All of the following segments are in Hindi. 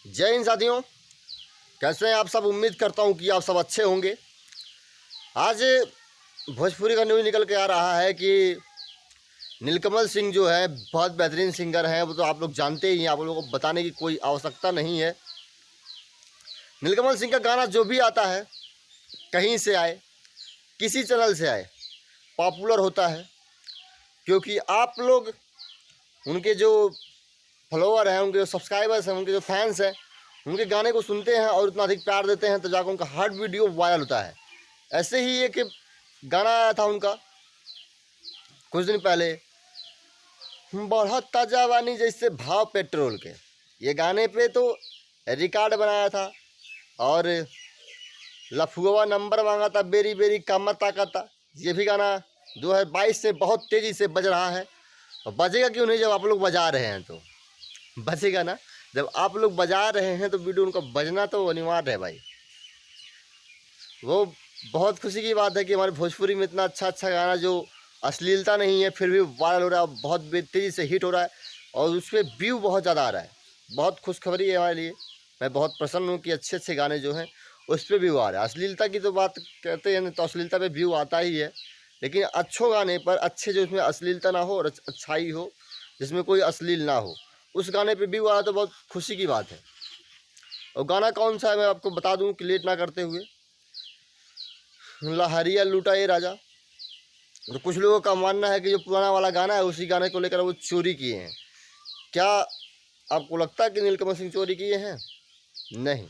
जय हिंद साथियों, कैसे हैं आप सब। उम्मीद करता हूं कि आप सब अच्छे होंगे। आज भोजपुरी का न्यूज़ निकल के आ रहा है कि नीलकमल सिंह जो है बहुत बेहतरीन सिंगर हैं। वो तो आप लोग जानते ही हैं, आप लोगों को बताने की कोई आवश्यकता नहीं है। नीलकमल सिंह का गाना जो भी आता है, कहीं से आए, किसी चैनल से आए, पॉपुलर होता है। क्योंकि आप लोग उनके जो फॉलोअर हैं, उनके जो सब्सक्राइबर्स हैं, उनके जो फैंस हैं, उनके गाने को सुनते हैं और उतना अधिक प्यार देते हैं, तो जाकर उनका हर वीडियो वायरल होता है। ऐसे ही एक गाना आया था उनका कुछ दिन पहले, बढ़ता जवानी जैसे भाव पेट्रोल के। ये गाने पे तो रिकॉर्ड बनाया था और लफुआ नंबर मांगा था, बेरी बेरी कामत ताकता। ये भी गाना 2022 से बहुत तेज़ी से बज रहा है। और बजेगा क्यों नहीं, जब आप लोग बजा रहे हैं तो बजेगा ना। जब आप लोग बजा रहे हैं तो वीडियो उनका बजना तो अनिवार्य है भाई। वो बहुत खुशी की बात है कि हमारे भोजपुरी में इतना अच्छा अच्छा गाना जो अश्लीलता नहीं है फिर भी वायरल हो रहा है, बहुत तेज़ी से हिट हो रहा है और उस पर व्यू बहुत ज़्यादा आ रहा है। बहुत खुशखबरी है हमारे लिए। मैं बहुत प्रसन्न हूँ कि अच्छे अच्छे गाने जो हैं उस पर व्यू आ रहा है। अश्लीलता की तो बात कहते हैं तो अश्लीलता पे व्यू आता ही है, लेकिन अच्छों गाने पर, अच्छे जो इसमें अश्लीलता ना हो और अच्छाई हो, जिसमें कोई अश्लील ना हो, उस गाने पे व्यू आया तो बहुत खुशी की बात है। और गाना कौन सा है मैं आपको बता दूं कि लेट ना करते हुए, लहरिया लूटा ये राजा। तो कुछ लोगों का मानना है कि जो पुराना वाला गाना है उसी गाने को लेकर वो चोरी किए हैं। क्या आपको लगता है कि नीलकमल सिंह चोरी किए हैं? नहीं।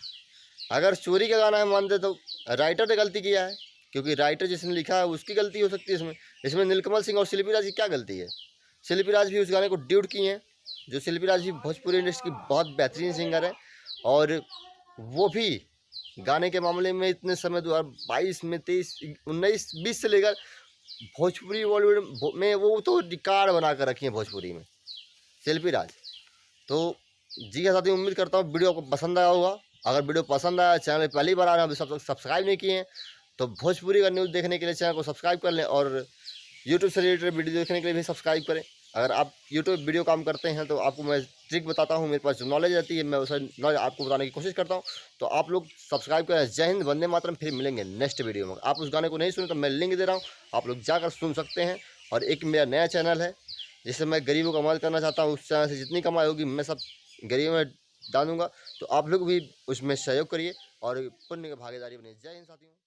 अगर चोरी का गाना है मानते तो राइटर ने गलती किया है, क्योंकि राइटर जिसने लिखा है उसकी गलती हो सकती है इसमें। इसमें नीलकमल सिंह और शिल्पी राज की क्या गलती है? शिल्पी राज भी उस गाने को ड्यूट किए हैं। जो शिल्पी राज भी भोजपुरी इंडस्ट्री की बहुत बेहतरीन सिंगर है और वो भी गाने के मामले में इतने समय 2022 में 23, 19, 20 से लेकर भोजपुरी बॉलीवुड में वो तो रिकॉर्ड बना कर रखी है भोजपुरी में शिल्पी राज। तो जी हाँ साथियों, उम्मीद करता हूँ वीडियो आपको पसंद आया होगा। अगर वीडियो पसंद आया, चैनल पहली बार आ रहे हैं, अभी सब सब्सक्राइब नहीं किए हैं तो भोजपुरी का न्यूज़ देखने के लिए चैनल को सब्सक्राइब कर लें और यूट्यूब से रिलेटेड वीडियो देखने के लिए भी सब्सक्राइब करें। अगर आप यूट्यूब वीडियो काम करते हैं तो आपको मैं ट्रिक बताता हूँ, मेरे पास जो नॉलेज रहती है मैं उसे नॉलेज आपको बताने की कोशिश करता हूँ। तो आप लोग सब्सक्राइब करें। जय हिंद, वंदे मातरम। फिर मिलेंगे नेक्स्ट वीडियो में। आप उस गाने को नहीं सुने तो मैं लिंक दे रहा हूँ, आप लोग जाकर सुन सकते हैं। और एक मेरा नया चैनल है जिससे मैं गरीबों का मदद करना चाहता हूँ। उस चैनल से जितनी कमाई होगी मैं सब गरीबों में डालूंगा। तो आप लोग भी उसमें सहयोग करिए और पुण्य की भागीदारी बनिए। जय हिंद साथियों।